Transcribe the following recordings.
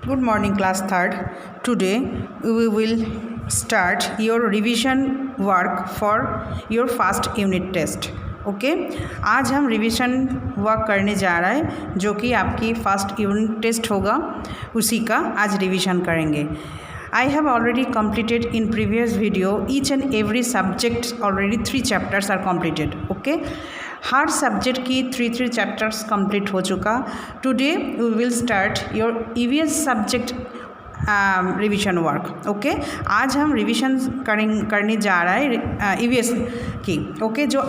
Good morning, class third. Today we will start your revision work for your first unit test. Okay आज हम revision work करने जा रहे हैं जो कि आपकी फर्स्ट यूनिट टेस्ट होगा, उसी का आज रिवीजन करेंगे. I have already completed in previous video each and every subject already 3 chapters are completed. Okay, हर सब्जेक्ट की 3 चैप्टर्स कंप्लीट हो चुका. Today we will start your EVS subject revision work. Okay आज हम रिवीजन करने जा रहा है ईवीएस की. ओके जो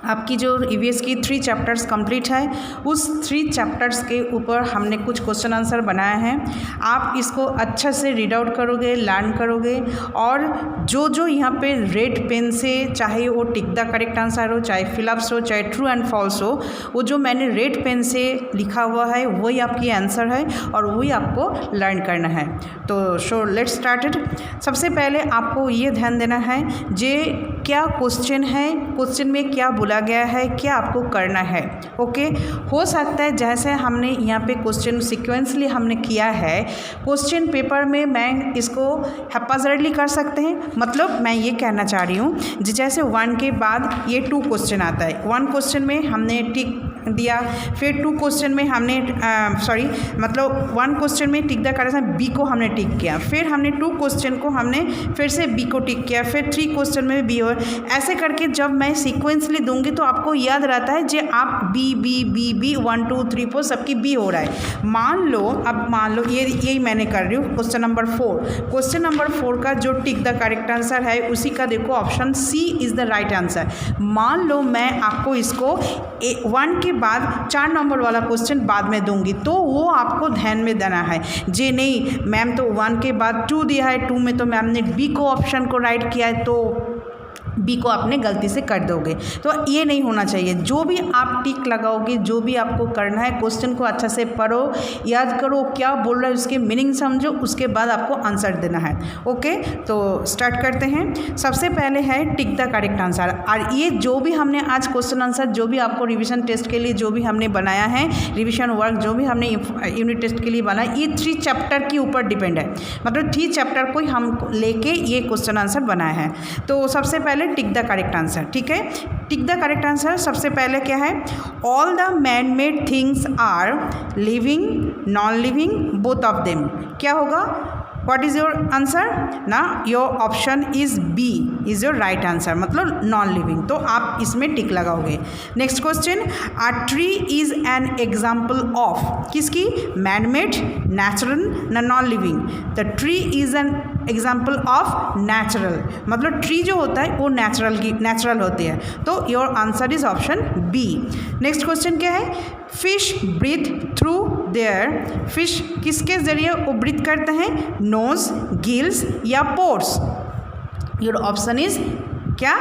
आपकी जो ईवीएस की 3 चैप्टर्स कंप्लीट है, उस 3 चैप्टर्स के ऊपर हमने कुछ क्वेश्चन आंसर बनाए हैं. आप इसको अच्छे से रीड आउट करोगे, लर्न करोगे, और जो यहाँ पे रेड पेन से, चाहे वो टिक द करेक्ट आंसर हो, चाहे फिलअप्स हो, चाहे ट्रू एंड फॉल्स हो, वो जो मैंने रेड पेन से लिखा हुआ है वही आपकी आंसर है और वही आपको लर्न करना है. तो सो लेट्स स्टार्टेड. सबसे पहले आपको ये ध्यान देना है जे क्या क्वेश्चन है, क्वेश्चन में क्या बोला गया है, क्या आपको करना है. ओके हो सकता है जैसे हमने यहाँ पे क्वेश्चन सिक्वेंसली हमने किया है, क्वेश्चन पेपर में मैं इसको हैप्पीजर्डली कर सकते हैं. मतलब मैं ये कहना चाह रही हूँ जैसे 1 के बाद ये 2 क्वेश्चन आता है. 1 क्वेश्चन में हमने टिक दिया, फिर 2 क्वेश्चन में हमने मतलब 1 क्वेश्चन में टिक द करेक्ट बी को हमने टिक किया, फिर हमने 2 क्वेश्चन को हमने फिर से बी को टिक किया, फिर 3 क्वेश्चन में बी हो. ऐसे करके जब मैं सीक्वेंसली दूंगी तो आपको याद रहता है जे आप बी बी बी बी 1 2 3 4 सबकी बी हो रहा है. मान लो यही मैंने कर रही हूँ. क्वेश्चन नंबर 4, क्वेश्चन नंबर 4 का जो टिक द करेक्ट आंसर है उसी का देखो option C is the right answer. मान लो मैं आपको इसको 1 के बाद 4 नंबर वाला क्वेश्चन बाद में दूंगी, तो वो आपको ध्यान में देना है जे नहीं मैम तो 1 के बाद 2 दिया है, 2 में तो मैम ने बी को ऑप्शन को राइट किया है, तो बी को आपने गलती से कर दोगे. तो ये नहीं होना चाहिए. जो भी आप टिक लगाओगे, जो भी आपको करना है, क्वेश्चन को अच्छा से पढ़ो, याद करो क्या बोल रहा है, उसके मीनिंग समझो, उसके बाद आपको आंसर देना है. ओके तो स्टार्ट करते हैं. सबसे पहले है टिक द करेक्ट आंसर. और ये जो भी हमने आज क्वेश्चन आंसर जो भी आपको रिविजन टेस्ट के लिए जो भी हमने बनाया है, रिविजन वर्क जो भी हमने यूनिट टेस्ट के लिए बनाया, ये 3 चैप्टर के ऊपर डिपेंड है. मतलब 3 चैप्टर को हम लेके ये क्वेश्चन आंसर बनाए हैं. तो सबसे पहले टिक द करेक्ट आंसर. ठीक है, टिक द करेक्ट आंसर सबसे पहले क्या है, all the man made things are living, non living, both of them. क्या होगा, व्हाट इज़ योर आंसर ना, your option is B is your right answer, मतलब नॉन लिविंग. तो आप इसमें टिक लगाओगे. Next question, a tree is an example of, किसकी, man made, natural ना non living. The tree is an example of natural, मतलब tree जो होता है वो नेचुरल होती है. तो your answer is option B. Next question क्या है, fish breathe through their, fish किसके जरिए वो ब्रीथ करते हैं, नोज, गिल्स या पोर्स. योर ऑप्शन इज क्या,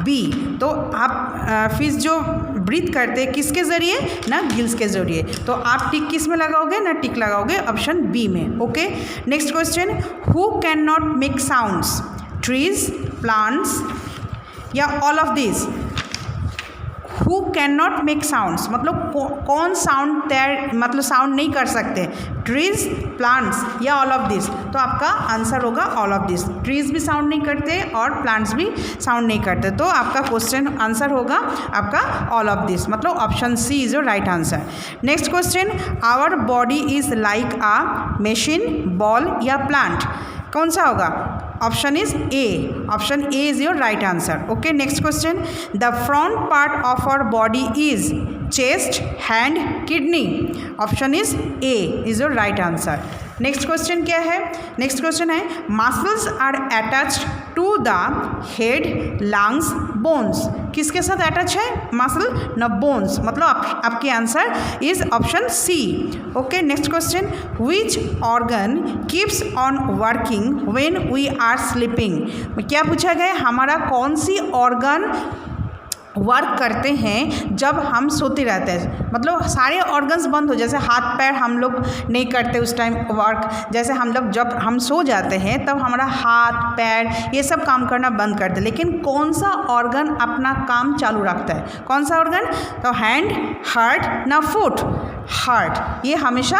बी. तो आप फिश जो ब्रीथ करते हैं किसके ज़रिए ना, गिल्स के ज़रिए. तो आप टिक किस में लगाओगे ना, टिक लगाओगे ऑप्शन बी में. Okay next question, who can not make sounds, trees, plants या all of this. Who can not make sounds मतलब कौन साउंड मतलब साउंड नहीं कर सकते, ट्रीज, प्लांट्स या ऑल ऑफ दिस. तो आपका आंसर होगा ऑल ऑफ दिस. ट्रीज भी साउंड नहीं करते और प्लांट्स भी साउंड नहीं करते, तो आपका क्वेश्चन आंसर होगा आपका ऑल ऑफ दिस, मतलब option C is your right answer. Next question, our body is like a machine, ball या प्लांट. कौन सा होगा, option is A, option A is your right answer. Okay next question, the front part of our body is chest, hand, kidney. Option is A is your right answer. Next question क्या है, next question है, muscles are attached to the head, lungs, bones. किसके साथ attach है, muscle न bones, मतलब आपके answer is option C. Okay next question, which organ keeps on working when we are sleeping. क्या पूछा गया, हमारा कौन सी ऑर्गन वर्क करते हैं जब हम सोते रहते हैं. मतलब सारे ऑर्गन्स बंद हो, जैसे हाथ पैर हम लोग नहीं करते उस टाइम वर्क, जैसे हम लोग जब हम सो जाते हैं तब हमारा हाथ पैर ये सब काम करना बंद करते हैं. लेकिन कौन सा ऑर्गन अपना काम चालू रखता है, कौन सा ऑर्गन, तो हैंड, हार्ट ना फुट. हार्ट ये हमेशा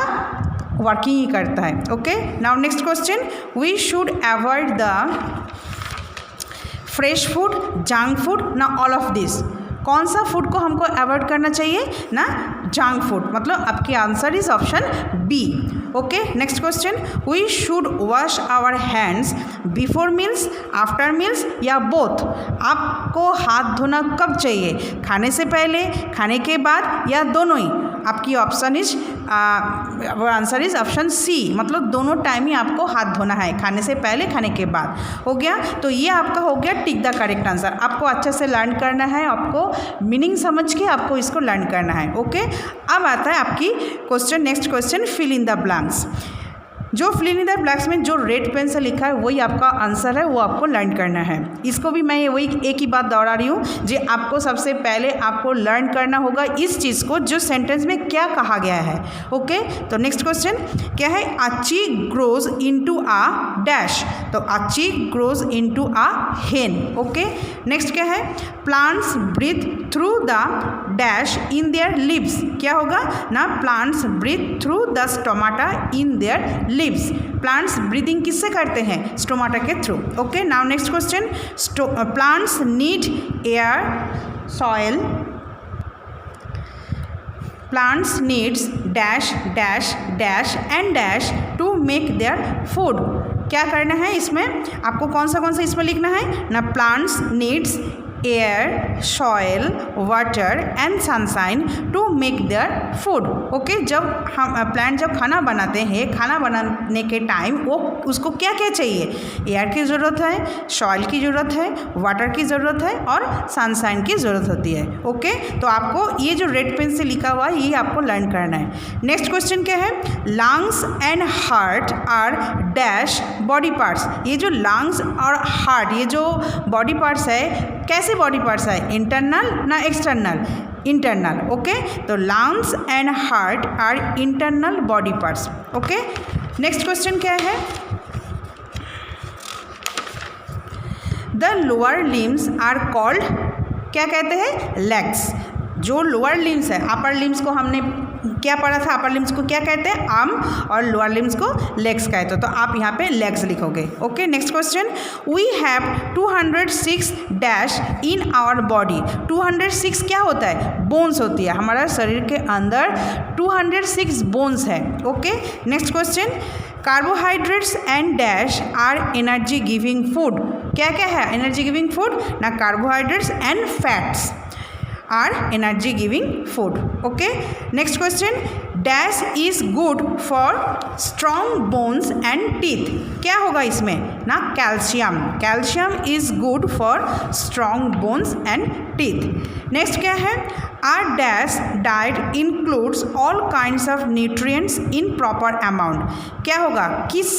वर्किंग ही करता है। Okay, now next question, we should avoid the fresh food, junk food ना ऑल ऑफ दिस। कौन सा फूड को हमको अवॉइड करना चाहिए ना? जंक फूड, मतलब आपकी answer is option B. Okay, next question, we should wash our hands before meals, after meals या बोथ। आपको हाथ धोना कब चाहिए? खाने से पहले, खाने के बाद या दोनों ही? आपकी option is answer is option C, मतलब दोनों टाइम ही आपको हाथ धोना है, खाने से पहले, खाने के बाद। हो गया, तो ये आपका हो गया टिक द करेक्ट आंसर। आपको अच्छे से लर्न करना है, आपको मीनिंग समझ के आपको इसको लर्न करना है। ओके, अब आता है आपकी question, next question, fill in the blanks. जो फिल इन द ब्लैंक्स में जो रेड पेन से लिखा है वही आपका आंसर है, वो आपको लर्न करना है। इसको भी मैं वही एक ही बात दोहरा रही हूँ, जो आपको सबसे पहले आपको लर्न करना होगा इस चीज़ को, जो सेंटेंस में क्या कहा गया है। ओके, तो नेक्स्ट क्वेश्चन क्या है? अच्छी ग्रोज इनटू आ डैश, तो अच्छी ग्रोज इनटू आ हेन। ओके, नेक्स्ट क्या है? Plants breathe through the dash in their leaves. क्या होगा ना? Plants breathe through the stomata in their leaves. Plants breathing किससे करते हैं? स्टोमाटा के थ्रू। Okay, now next question, plants need air, soil, plants needs dash dash dash and dash to make their food. क्या करना है इसमें? आपको कौन सा इसमें लिखना है ना? Plants needs air, soil, water and sunshine to make their food. Okay, जब हम प्लांट जब खाना बनाते हैं, खाना बनाने के टाइम वो उसको क्या क्या चाहिए? एयर की ज़रूरत है, सॉइल की ज़रूरत है, वाटर की ज़रूरत है और सनशाइन की ज़रूरत होती है। ओके, तो आपको ये जो रेड पेन से लिखा हुआ है ये आपको लर्न करना है। नेक्स्ट क्वेश्चन क्या है? Lungs and heart are dash body parts. ये जो लंग्स और हार्ट, ये जो बॉडी पार्ट्स है, कैसे बॉडी पार्ट्स है? इंटरनल ना एक्सटर्नल? इंटरनल। ओके, तो lungs and heart are internal body parts. Okay, next question क्या है? The lower limbs are called, क्या कहते हैं? लेग्स। जो लोअर लिम्स है, अपर लिम्स को हमने क्या पढ़ा था? अपर लिम्स को क्या कहते हैं? आर्म, और लोअर लिम्स को लेग्स कहते हैं, तो आप यहाँ पे लेग्स लिखोगे। Okay, next question, we have 206 dash in our body. 206 क्या होता है? बोन्स होती है, हमारा शरीर के अंदर 206 बोन्स है। Okay, next question, carbohydrates and dash are energy giving food. क्या क्या है एनर्जी गिविंग फूड ना? Carbohydrates and fats are energy giving food. Okay, next question, dash is good for strong bones and teeth. क्या होगा इसमें ना? Calcium. Calcium is good for strong bones and teeth. Next क्या है? Are dash diet includes all kinds of nutrients in proper amount. क्या होगा? किस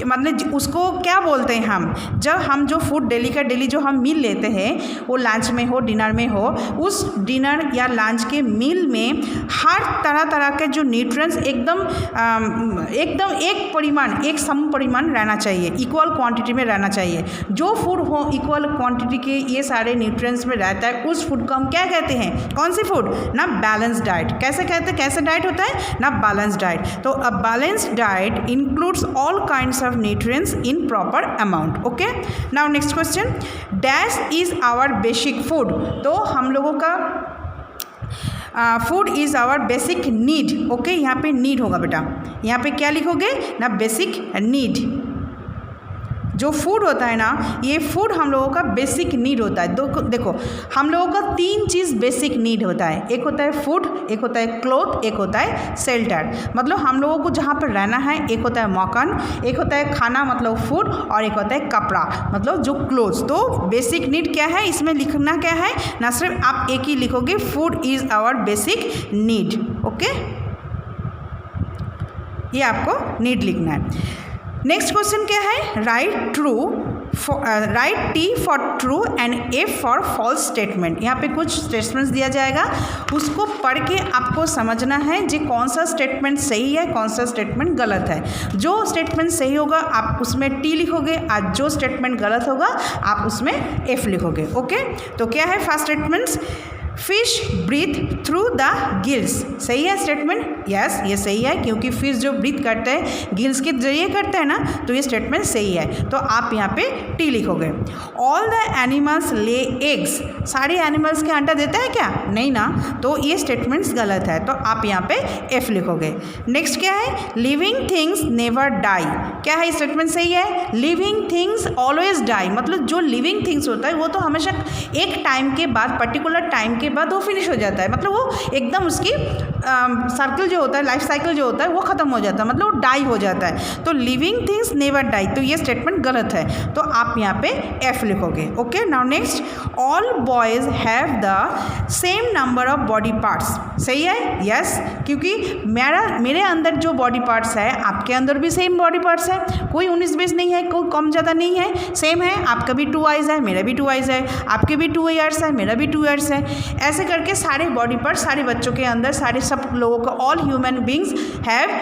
मतलब उसको क्या बोलते हैं हम? जब हम जो फूड डेली का डेली जो हम मील लेते हैं, वो लंच में हो, डिनर में हो, उस डिनर या लंच के मील में हर तरह तरह के जो न्यूट्रिएंट्स एकदम एक परिमाण, एक सम परिमाण रहना चाहिए, इक्वल क्वांटिटी में रहना चाहिए। जो फूड हो इक्वल क्वांटिटी के ये सारे न्यूट्रिएंट्स में रहता है, उस फूड को हम क्या कहते हैं? कौन सी फूड ना? Balance diet. कैसे कहते हैं? कैसे डाइट होता है ना? Balance diet. तो a balance diet includes all kinds of nutrients in proper amount. Okay, now next question, dash is our basic food. तो हम लोगों का food is our basic need. Okay, यहाँ पे नीड होगा बेटा, यहाँ पे क्या लिखोगे ना? Basic need. जो फूड होता है ना, ये फूड हम लोगों का बेसिक नीड होता है। देखो हम लोगों का 3 चीज़ बेसिक नीड होता है। एक होता है फूड, एक होता है क्लोथ, एक होता है शेल्टर। मतलब हम लोगों को जहाँ पर रहना है, एक होता है मकान, एक होता है खाना मतलब फूड, और एक होता है कपड़ा मतलब जो क्लोथ्स। तो बेसिक नीड क्या है इसमें लिखना क्या है ना? सिर्फ आप एक ही लिखोगे, food is our basic need. Okay, ये आपको नीड लिखना है। नेक्स्ट क्वेश्चन क्या है? Right true, right T for true and F for false statement. यहाँ पे कुछ स्टेटमेंट्स दिया जाएगा, उसको पढ़ के आपको समझना है जी कौन सा स्टेटमेंट सही है, कौन सा स्टेटमेंट गलत है। जो स्टेटमेंट सही होगा आप उसमें टी लिखोगे, और जो स्टेटमेंट गलत होगा आप उसमें एफ लिखोगे। ओके, तो क्या है first statements? Fish breathe through the gills. सही है स्टेटमेंट? यस, ये सही है, क्योंकि फिश जो ब्रीथ करते हैं गिल्स के जरिए करते हैं ना, तो ये स्टेटमेंट सही है। तो आप यहाँ पे टी लिखोगे। All the animals lay eggs. सारे एनिमल्स के अंडा देते हैं क्या? नहीं ना, तो ये स्टेटमेंट्स गलत है, तो आप यहाँ पे एफ लिखोगे। नेक्स्ट क्या है? Living things never die. क्या है स्टेटमेंट? सही है। लिविंग थिंग्स ऑलवेज डाई, मतलब जो लिविंग थिंग्स होता है वो तो हमेशा एक टाइम के बाद, पर्टिकुलर टाइम के बाद वो फिनिश हो जाता है, मतलब वो एकदम उसकी सर्कल जो होता है, लाइफ साइकिल जो होता है वो ख़त्म हो जाता है, मतलब वो डाई हो जाता है। तो लिविंग थिंग्स नेवर डाई, तो ये स्टेटमेंट गलत है, तो आप यहाँ पे एफ लिखोगे। Okay, now next, all boys have the same number of body parts. सही है? यस, क्योंकि मेरे अंदर जो बॉडी पार्ट्स है आपके अंदर भी सेम बॉडी पार्ट्स है, कोई 19-20 नहीं है, कोई कम ज़्यादा नहीं है, सेम है। आपका भी 2 आइज़ है, मेरा भी 2 आइज़ है, आपके भी 2 ईयर्स है, मेरा भी 2 ईयर्स है। ऐसे करके सारे बॉडी पार्ट्स, सारे बच्चों के अंदर, सारे सब लोगों को, all human beings have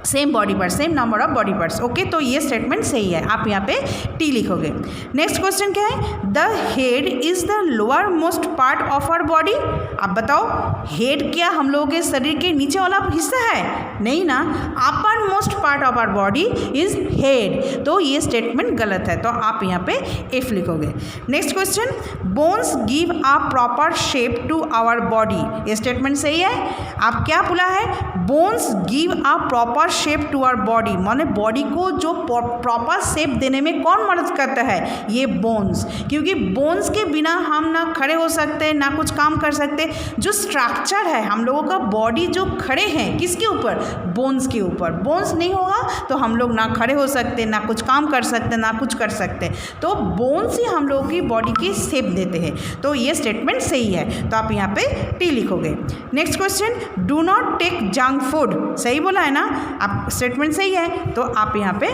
same body part, same number of body parts. Okay, तो ये स्टेटमेंट सही है, आप यहाँ पे टी लिखोगे। नेक्स्ट क्वेश्चन क्या है? The head is the lower most part of our body. आप बताओ, हेड क्या हम लोगों के शरीर के नीचे वाला हिस्सा है? नहीं ना, upper most part of our body is head, तो ये स्टेटमेंट गलत है, तो आप यहाँ पे एफ लिखोगे। Next question, bones give a proper shape to our body. ये स्टेटमेंट सही है। आप क्या बोला है? Bones give a proper shape to our body, माने बॉडी को जो प्रॉपर शेप देने में कौन मदद करता है? ये बोन्स, क्योंकि बोन्स के बिना हम ना खड़े हो सकते, ना कुछ काम कर सकते। जो स्ट्रक्चर है हम लोगों का, बॉडी जो खड़े हैं किसके ऊपर? बोन्स के ऊपर। बोन्स नहीं होगा तो हम लोग ना खड़े हो सकते, ना कुछ काम कर सकते, ना कुछ कर सकते। तो बोन्स ही हम लोगों की बॉडी की शेप देते हैं, तो ये स्टेटमेंट सही है, तो आप यहाँ पे टी लिखोगे। Next question, do not take junk food. सही बोला है ना, आप स्टेटमेंट सही है, तो आप यहाँ पे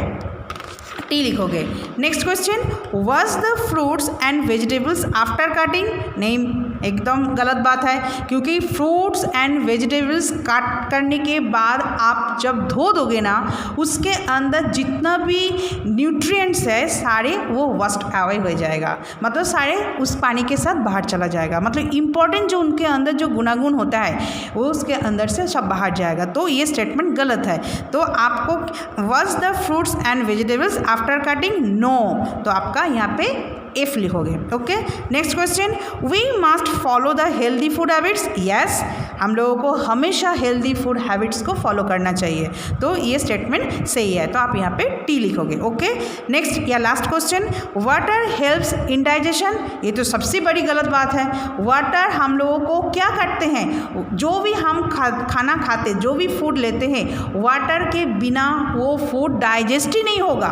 टी लिखोगे। Next question, wash the fruits and vegetables after cutting. नहीं, एकदम गलत बात है, क्योंकि फ्रूट्स एंड वेजिटेबल्स काट करने के बाद आप जब धो दोगे ना, उसके अंदर जितना भी न्यूट्रिएंट्स है सारे वो वस्ट अवे हो जाएगा, मतलब सारे उस पानी के साथ बाहर चला जाएगा, मतलब इम्पॉर्टेंट जो उनके अंदर जो गुणागुण होता है वो उसके अंदर से सब बाहर जाएगा, तो ये स्टेटमेंट गलत है। तो आपको wash the fruits and vegetables after cutting, no, तो आपका यहाँ पे एफ लिखोगे। Okay, next question, we must follow the healthy food habits. Yes, हम लोगों को हमेशा हेल्दी फूड हैबिट्स को फॉलो करना चाहिए, तो ये स्टेटमेंट सही है, तो आप यहाँ पे टी लिखोगे। ओके, नेक्स्ट या last question, water helps in digestion. ये तो सबसे बड़ी गलत बात है। वाटर हम लोगों को क्या करते हैं, जो भी हम खाना खाते, जो भी फूड लेते हैं, वाटर के बिना वो फूड डाइजेस्ट ही नहीं होगा।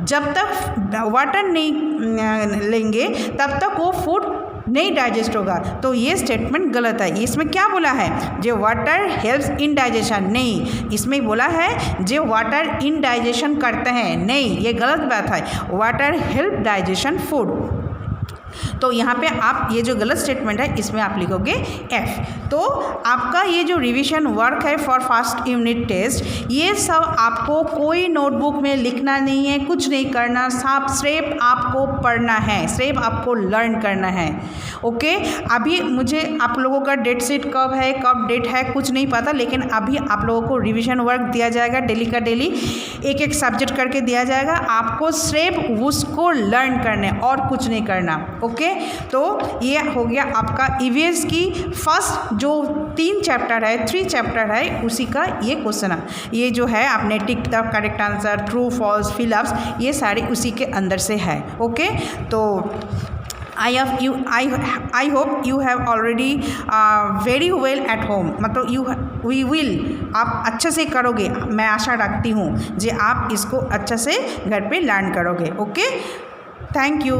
जब तक वाटर नहीं लेंगे तब तक वो फूड नहीं डाइजेस्ट होगा, तो ये स्टेटमेंट गलत है। इसमें क्या बोला है? जो वाटर हेल्प्स इन डाइजेशन, नहीं, इसमें बोला है जो वाटर इन डाइजेशन करते हैं, नहीं, ये गलत बात है। वाटर हेल्प डाइजेशन फूड, तो यहाँ पे आप ये जो गलत स्टेटमेंट है इसमें आप लिखोगे एफ। तो आपका ये जो रिवीजन वर्क है फॉर फर्स्ट यूनिट टेस्ट, ये सब आपको कोई नोटबुक में लिखना नहीं है, कुछ नहीं करना, सिर्फ आपको पढ़ना है, सिर्फ आपको लर्न करना है। ओके, अभी मुझे आप लोगों का डेट शीट कब है, कब डेट है, कुछ नहीं पता, लेकिन अभी आप लोगों को रिवीजन वर्क दिया जाएगा, डेली का डेली एक एक सब्जेक्ट करके दिया जाएगा, आपको सिर्फ उसको लर्न करना है और कुछ नहीं करना। ओके, तो ये हो गया आपका ईवीएस की फर्स्ट जो 3 चैप्टर है, 3 चैप्टर है, उसी का ये क्वेश्चन है। ये जो है आपने tick the correct answer, true false, fill ups, ये सारे उसी के अंदर से है। ओके, तो I hope you have already very well at home, मतलब we will, आप अच्छे से करोगे, मैं आशा रखती हूँ जे आप इसको अच्छे से घर पे लर्न करोगे। Okay, thank you.